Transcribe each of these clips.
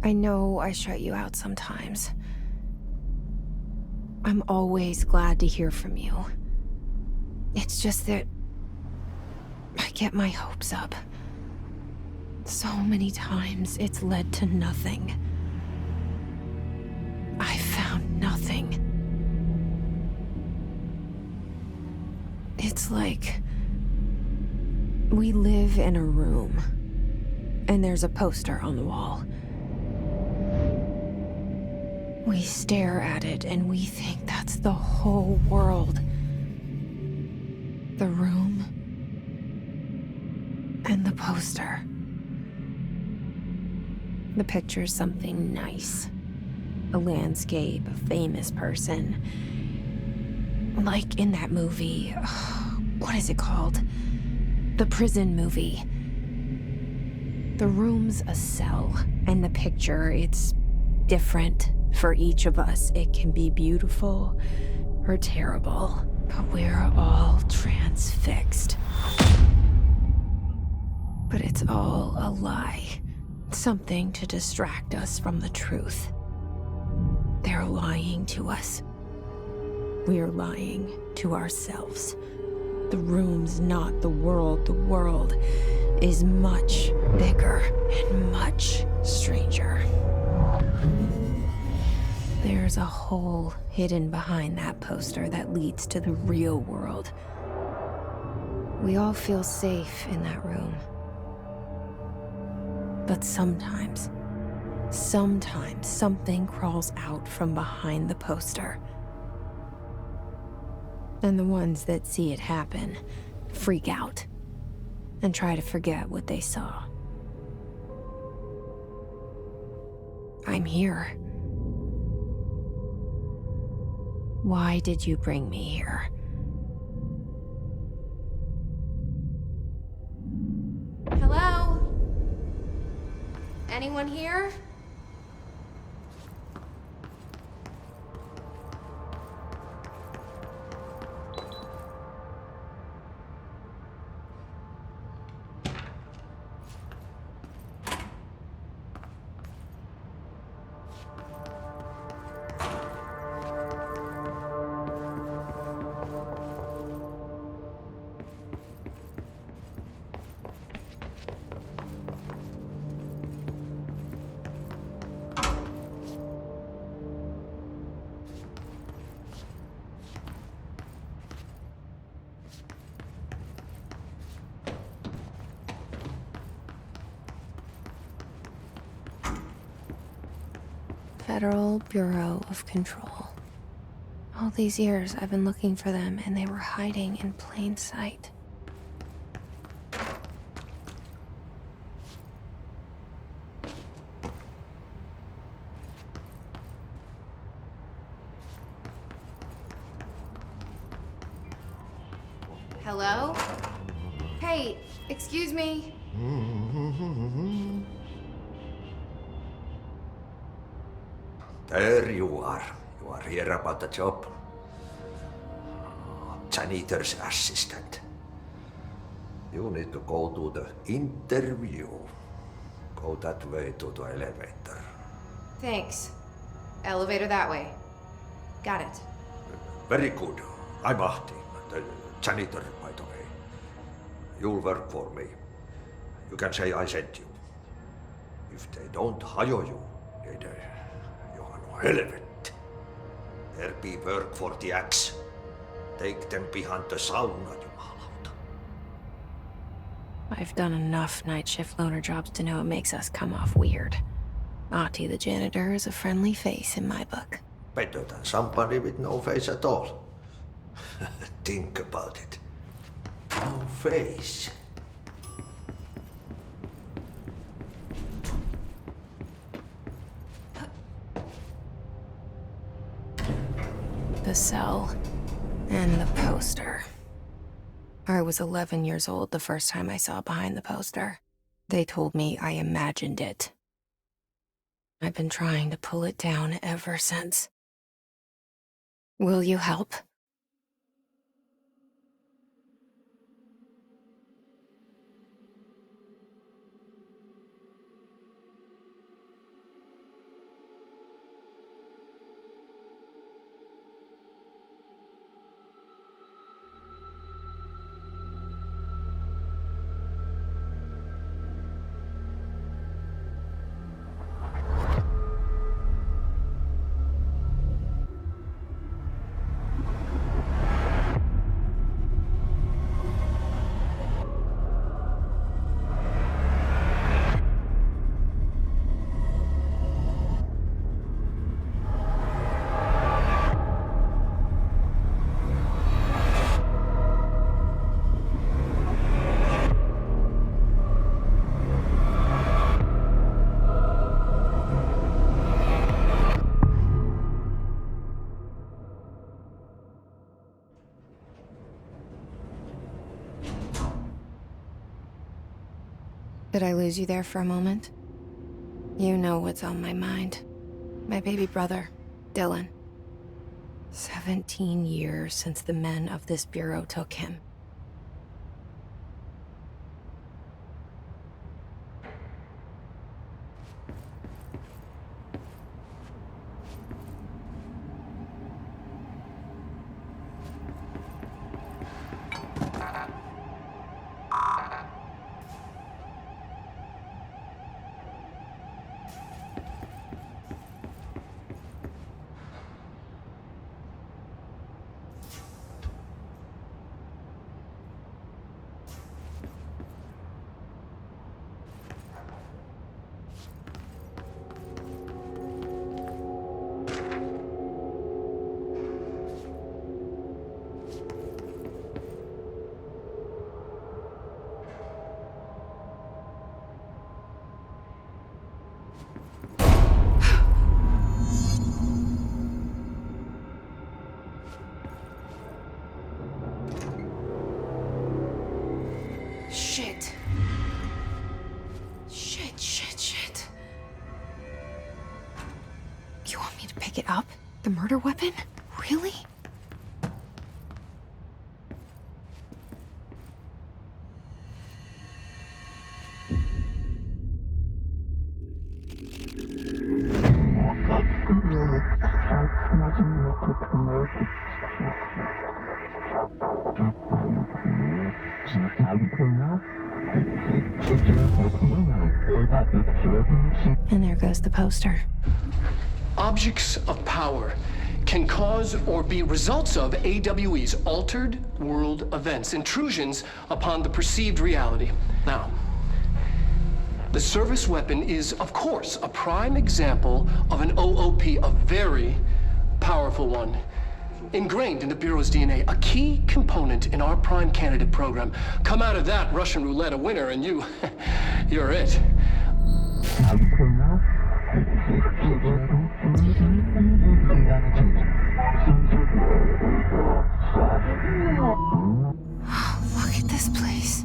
I know I shut you out sometimes. I'm always glad to hear from you. It's just that I get my hopes up. So many times it's led to nothing. I found nothing. It's like we live in a room, and there's a poster on the wall. We stare at it and we think that's the whole world. The room and the poster. The picture's something nice. A landscape, a famous person. Like in that movie, what is it called? The prison movie. The room's a cell, and the picture, it's different for each of us. It can be beautiful or terrible, but we're all transfixed. But it's all a lie. Something to distract us from the truth. They're lying to us. We're lying to ourselves. The room's not the world. The world is much bigger and much stranger. There's a hole hidden behind that poster that leads to the real world. We all feel safe in that room. But sometimes something crawls out from behind the poster. And the ones that see it happen freak out and try to forget what they saw. I'm here. Why did you bring me here? Hello? Anyone here? Federal Bureau of Control. All these years I've been looking for them and they were hiding in plain sight. Hello? Hey, excuse me. There you are. You are here about the job. Janitor's assistant. You need to go to the interview. Go that way to the elevator. Thanks. Elevator that way. Got it. Very good. I'm Ahti, the janitor, by the way. You'll work for me. You can say I sent you. If they don't hire you, then you are no helmet. There be work for the axe. Take them behind the sauna, jumalauta. I've done enough night shift loner jobs to know it makes us come off weird. Ahti the janitor is a friendly face in my book. Better than somebody with no face at all. Think about it. No face. The cell and the poster. I was 11 years old the first time I saw behind the poster. They told me I imagined it. I've been trying to pull it down ever since. Will you help? Did I lose you there for a moment? You know what's on my mind. My baby brother, Dylan. 17 years since the men of this bureau took him. Shit. Shit. You want me to pick it up? The murder weapon? Really? And there goes the poster. Objects of power can cause or be results of AWE's altered world events, intrusions upon the perceived reality. Now, the service weapon is, of course, a prime example of an OOP, a very powerful one. Ingrained in the Bureau's DNA, a key component in our prime candidate program. Come out of that Russian roulette a winner and you're it. Look at this place.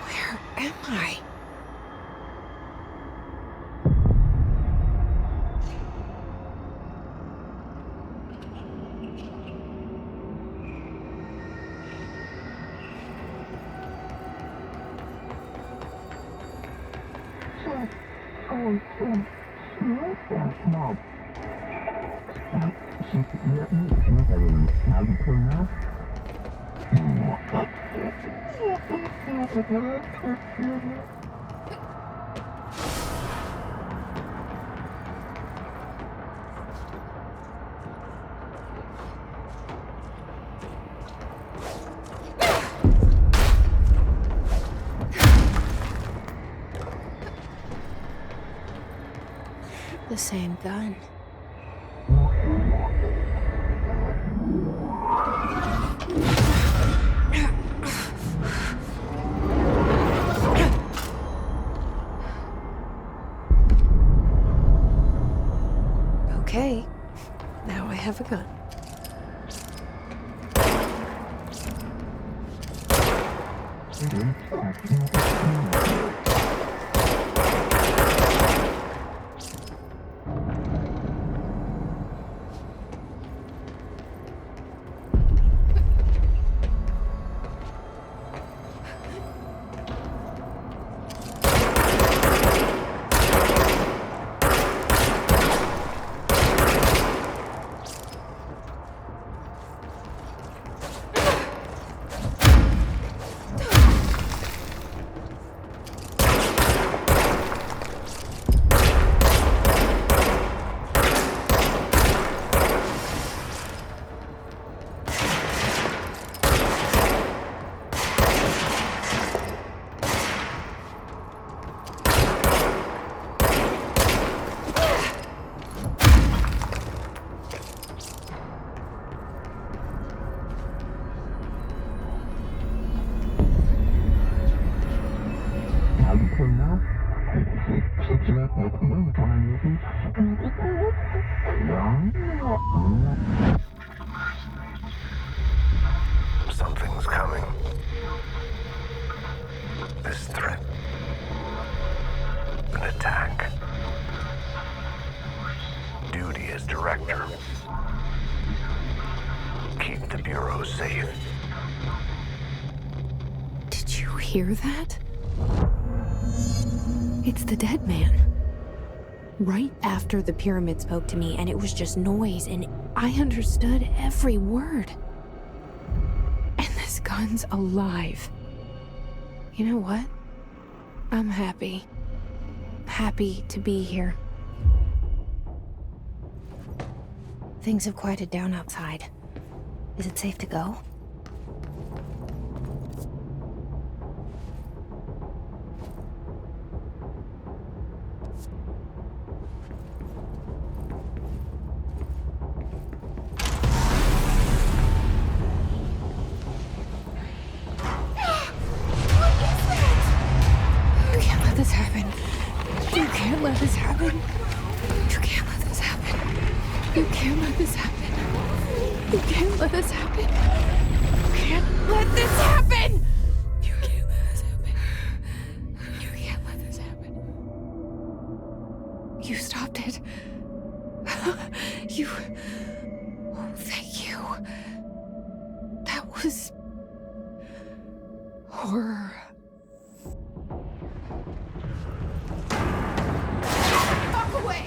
Where am I? The same gun. Okay, now I have a gun. Something's coming. This threat director. Keep the Bureau safe. Did you hear that? It's the dead man. Right after the pyramid spoke to me, and it was just noise, and I understood every word. And this gun's alive. You know what? I'm happy. Happy to be here. Things have quieted down outside. Is it safe to go? You can't let this happen. You can't let this happen. You can't let this happen. You can't let this happen. You can't let this happen. You can't let this happen! You can't let this happen. You can't let this happen. You stopped it. You... Oh, thank you. That was... horror. Fuck away!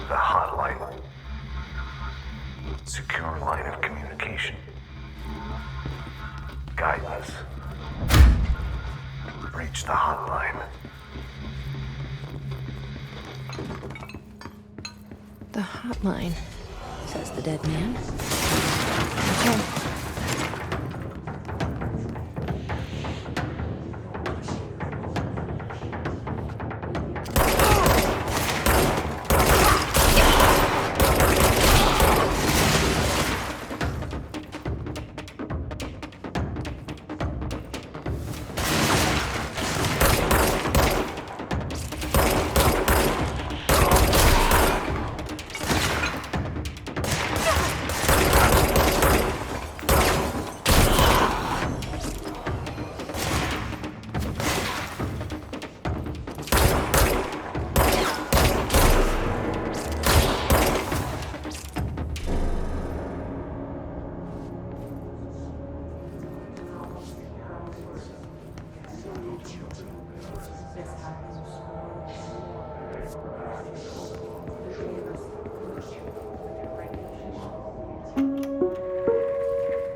The hotline. Secure line of communication. Guidance. Reach the hotline. The hotline, says the dead man. Okay.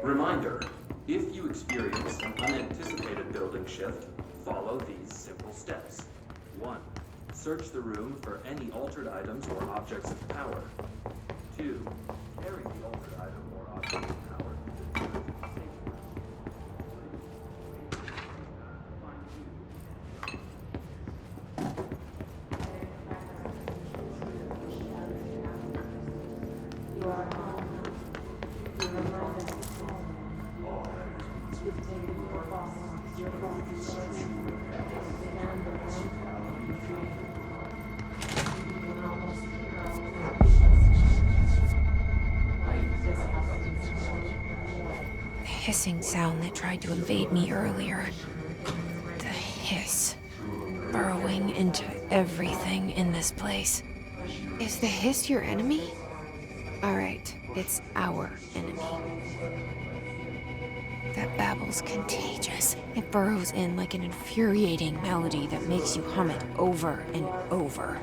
Reminder, if you experience an unanticipated building shift, follow these simple steps. 1. Search the room for any altered items or objects of power. 2. Carry the altered item or object of power to the nearest safe room. The hissing sound that tried to invade me earlier. The hiss. Burrowing into everything in this place. Is the hiss your enemy? Alright, it's our enemy. That babble's contagious. It burrows in like an infuriating melody that makes you hum it over and over.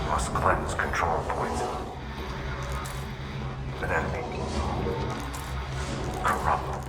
Must cleanse control points. An enemy. Corrupt.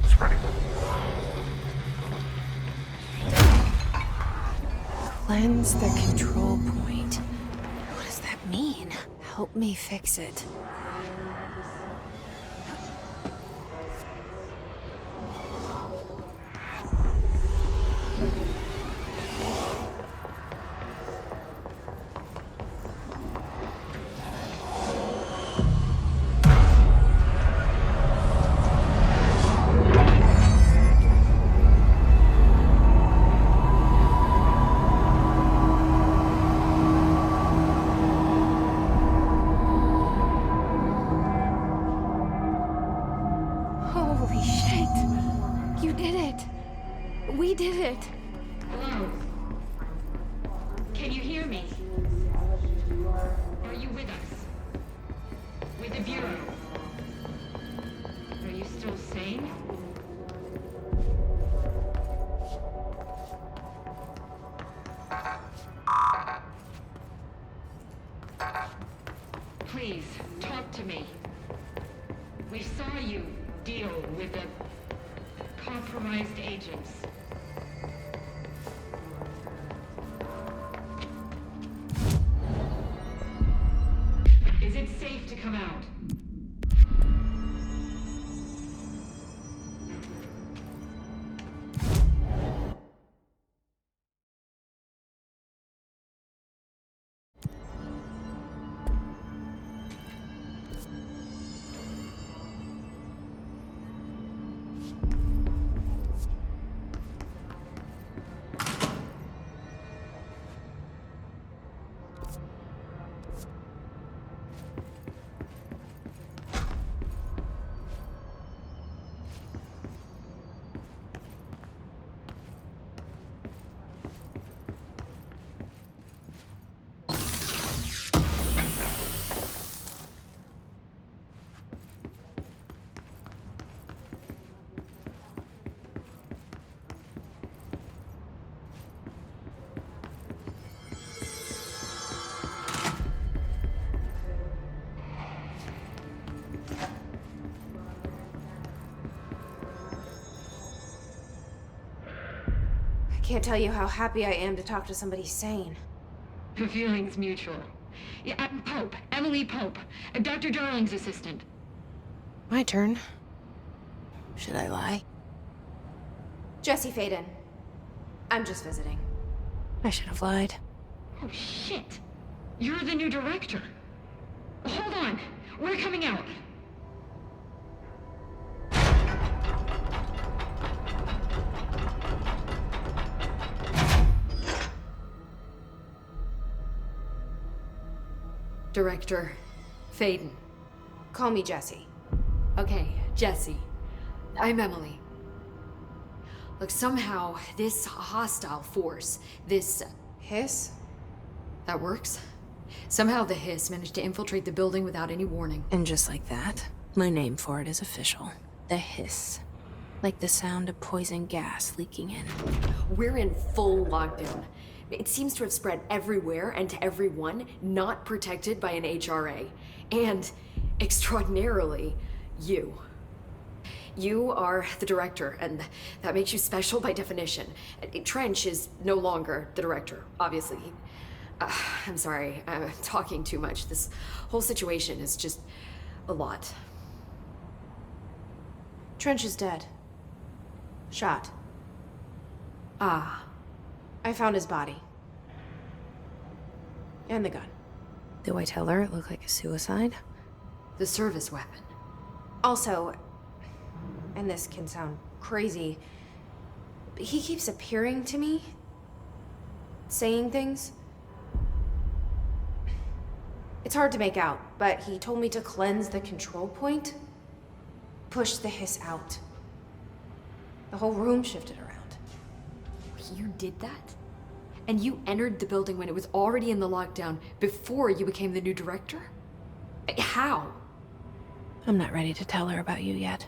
Spreading. Cleanse the control point. What does that mean? Help me fix it. Holy shit! You did it! We did it! Hello? Can you hear me? Are you with us? With the Bureau? Are you still sane? Please, talk to me. We saw you deal with the compromised agents. Is it safe to come out? can't tell you how happy I am to talk to somebody sane. The feeling's mutual. Yeah, I'm Pope. Emily Pope. Dr. Darling's assistant. My turn. Should I lie? Jesse Faden. I'm just visiting. I should have lied. Oh, shit. You're the new director. Hold on. We're coming out. Director Faden. Call me Jesse. Okay, Jesse. I'm Emily. Look, somehow this hostile force, this... Hiss? that works? Somehow the Hiss managed to infiltrate the building without any warning. And just like that, my name for it is official. The Hiss. Like the sound of poison gas leaking in. We're in full lockdown. It seems to have spread everywhere and to everyone not protected by an HRA. And, extraordinarily, you. You are the director, and that makes you special by definition. Trench is no longer the director, obviously. I'm sorry, I'm talking too much. This whole situation is just a lot. Trench is dead. Shot. Ah. I found his body. And the gun. Do I tell her it looked like a suicide? The service weapon. Also, and this can sound crazy, but he keeps appearing to me. Saying things. It's hard to make out, but he told me to cleanse the control point. Push the Hiss out. The whole room shifted around. You did that? And you entered the building when it was already in the lockdown before you became the new director? How? I'm not ready to tell her about you yet.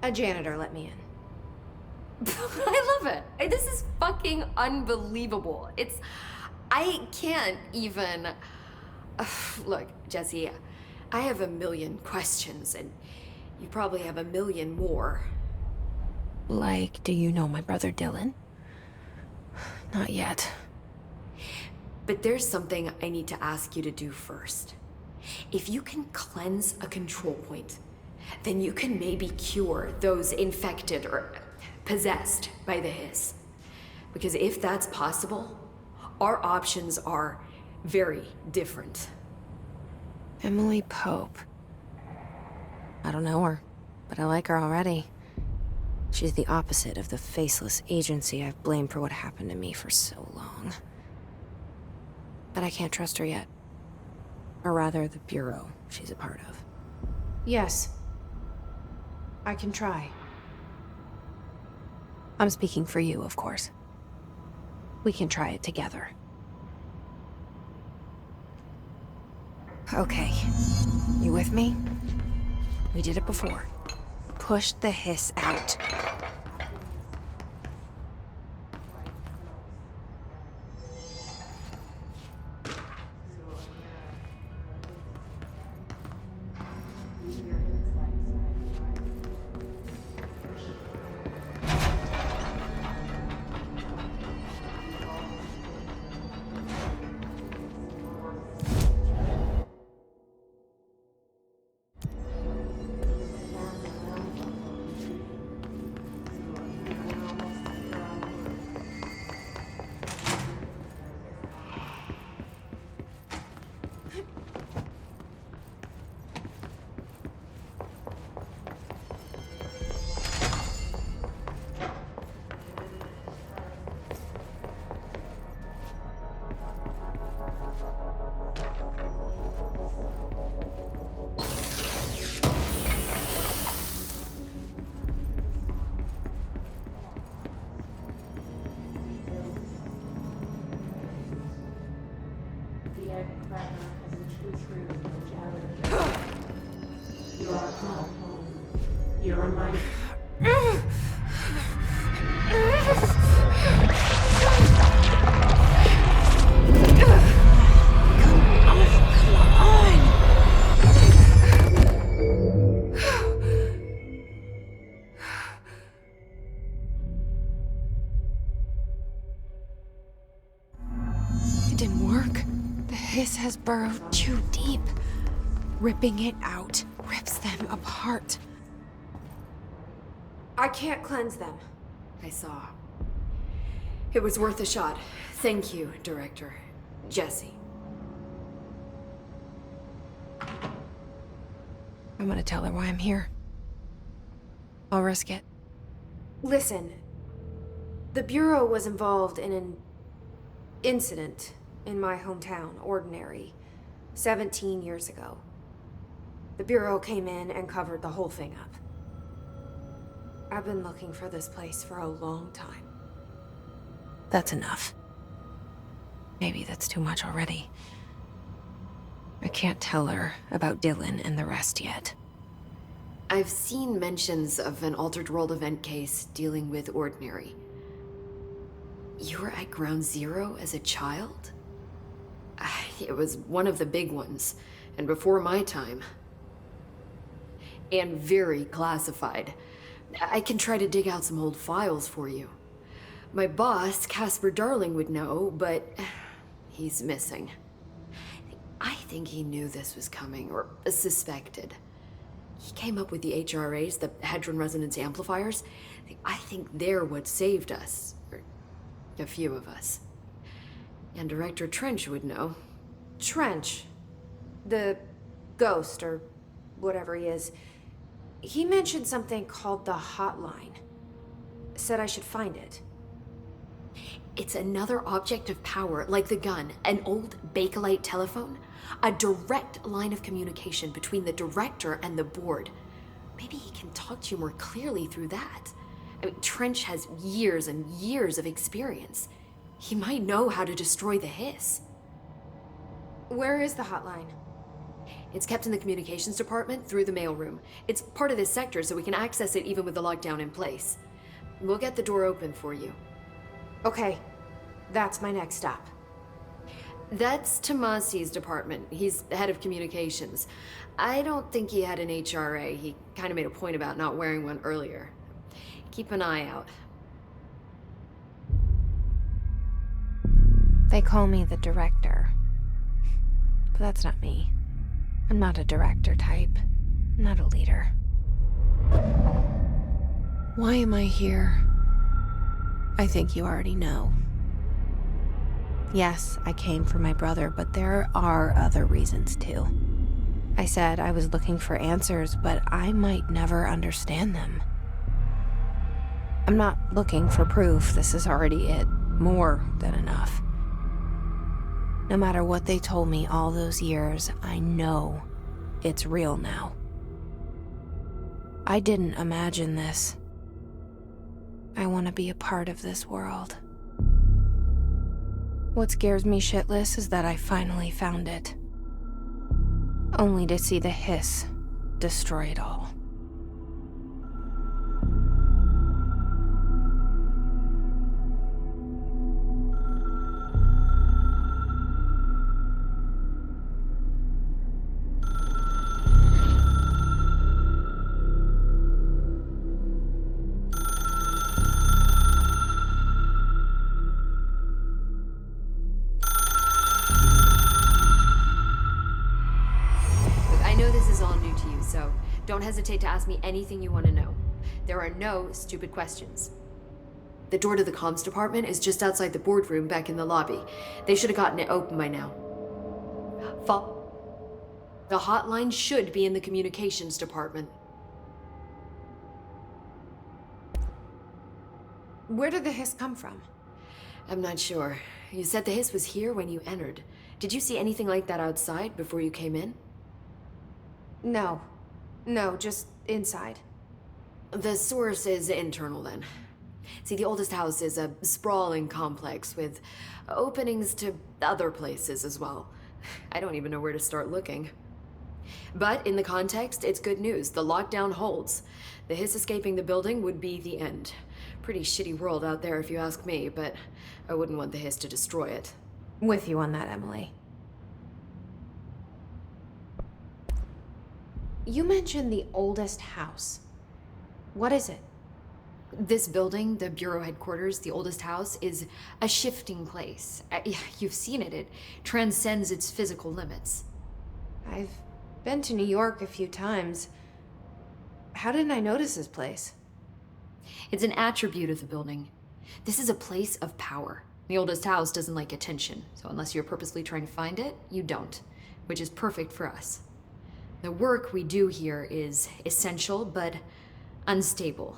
A janitor let me in. I love it. This is fucking unbelievable. I can't even... Look, Jesse, I have a million questions, and you probably have a million more. Like, do you know my brother Dylan? Not yet. But there's something I need to ask you to do first. If you can cleanse a control point, then you can maybe cure those infected or possessed by the Hiss. Because if that's possible, our options are very different. Emily Pope. I don't know her, but I like her already. She's the opposite of the faceless agency I've blamed for what happened to me for so long. But I can't trust her yet. Or rather, the Bureau she's a part of. Yes. I can try. I'm speaking for you, of course. We can try it together. Okay. You with me? We did it before. Push the Hiss out. has burrowed too deep. Ripping it out rips them apart. I can't cleanse them. I saw. It was worth a shot. Thank you, Director. Jesse. I'm gonna tell her why I'm here. I'll risk it. Listen, the Bureau was involved in an incident in my hometown, Ordinary, 17 years ago. The Bureau came in and covered the whole thing up. I've been looking for this place for a long time. That's enough. Maybe that's too much already. I can't tell her about Dylan and the rest yet. I've seen mentions of an Altered World event case dealing with Ordinary. You were at Ground Zero as a child? It was one of the big ones, and before my time. And very classified. I can try to dig out some old files for you. My boss, Casper Darling, would know, but he's missing. I think he knew this was coming, or suspected. He came up with the HRAs, the Hadron Resonance Amplifiers. I think they're what saved us. Or a few of us. And Director Trench would know. Trench. The ghost, or whatever he is. He mentioned something called the Hotline. Said I should find it. It's another object of power, like the gun, an old Bakelite telephone. A direct line of communication between the director and the board. Maybe he can talk to you more clearly through that. I mean, Trench has years and years of experience. He might know how to destroy the Hiss. Where is the hotline? It's kept in the communications department through the mailroom. It's part of this sector, so we can access it even with the lockdown in place. We'll get the door open for you. Okay, that's my next stop. That's Tomasi's department. He's head of communications. I don't think he had an HRA. He kind of made a point about not wearing one earlier. Keep an eye out. They call me the director. But that's not me. I'm not a director type. I'm not a leader. Why am I here? I think you already know. Yes, I came for my brother, but there are other reasons too. I said I was looking for answers, but I might never understand them. I'm not looking for proof. This is already it. More than enough. No matter what they told me all those years, I know it's real now. I didn't imagine this. I want to be a part of this world. What scares me shitless is that I finally found it. Only to see the Hiss destroy it all. So don't hesitate to ask me anything you want to know. There are no stupid questions. The door to the comms department is just outside the boardroom back in the lobby. They should have gotten it open by now. The hotline should be in the communications department. Where did the Hiss come from? I'm not sure. You said the Hiss was here when you entered. Did you see anything like that outside before you came in? No. No, just inside. The source is internal then. See, the oldest house is a sprawling complex with openings to other places as well. I don't even know where to start looking. But in the context, it's good news. The lockdown holds. The Hiss escaping the building would be the end. Pretty shitty world out there if you ask me, but I wouldn't want the Hiss to destroy it. With you on that, Emily. You mentioned the oldest house. What is it? This building, the Bureau headquarters, the oldest house, is a shifting place. You've seen it. It transcends its physical limits. I've been to New York a few times. How didn't I notice this place? It's an attribute of the building. This is a place of power. The oldest house doesn't like attention, so unless you're purposely trying to find it, you don't, which is perfect for us. The work we do here is essential, but unstable.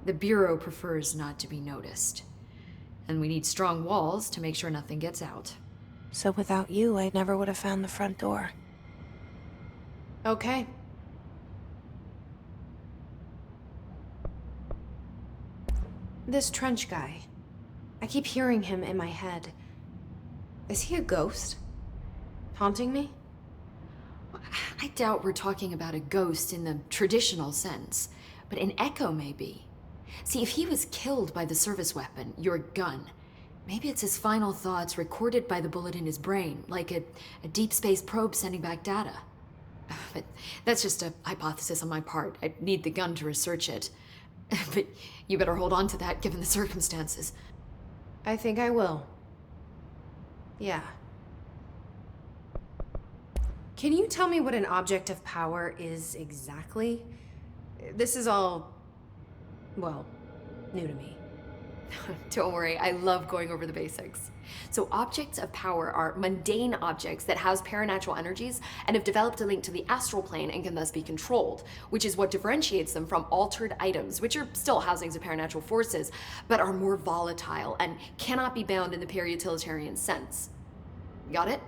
The Bureau prefers not to be noticed. And we need strong walls to make sure nothing gets out. So without you, I never would have found the front door. Okay. This Trench guy. I keep hearing him in my head. Is he a ghost? Haunting me? I doubt we're talking about a ghost in the traditional sense, but an echo maybe. See, if he was killed by the service weapon, your gun, maybe it's his final thoughts recorded by the bullet in his brain, like a deep space probe sending back data. But that's just a hypothesis on my part. I'd need the gun to research it. But you better hold on to that given the circumstances. I think I will. Yeah. Can you tell me what an object of power is exactly? This is all, well, new to me. Don't worry, I love going over the basics. So objects of power are mundane objects that house paranatural energies and have developed a link to the astral plane and can thus be controlled, which is what differentiates them from altered items, which are still housings of paranatural forces, but are more volatile and cannot be bound in the pure utilitarian sense. Got it?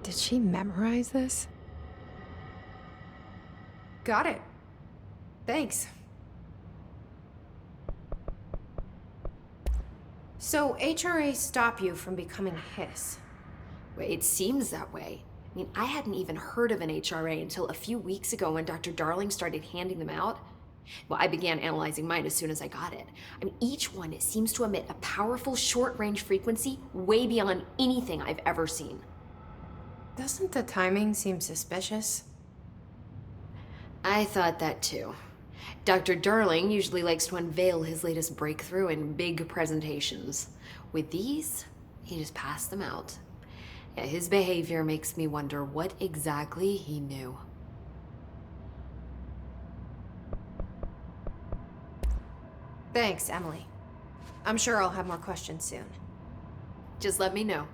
Did she memorize this? Got it. Thanks. So HRA stop you from becoming Hiss? Well, it seems that way. I mean, I hadn't even heard of an HRA until a few weeks ago when Dr. Darling started handing them out. Well, I began analyzing mine as soon as I got it. I mean, each one seems to emit a powerful short-range frequency way beyond anything I've ever seen. Doesn't the timing seem suspicious? I thought that too. Dr. Darling usually likes to unveil his latest breakthrough in big presentations. With these, he just passed them out. Yeah, his behavior makes me wonder what exactly he knew. Thanks, Emily. I'm sure I'll have more questions soon. Just let me know.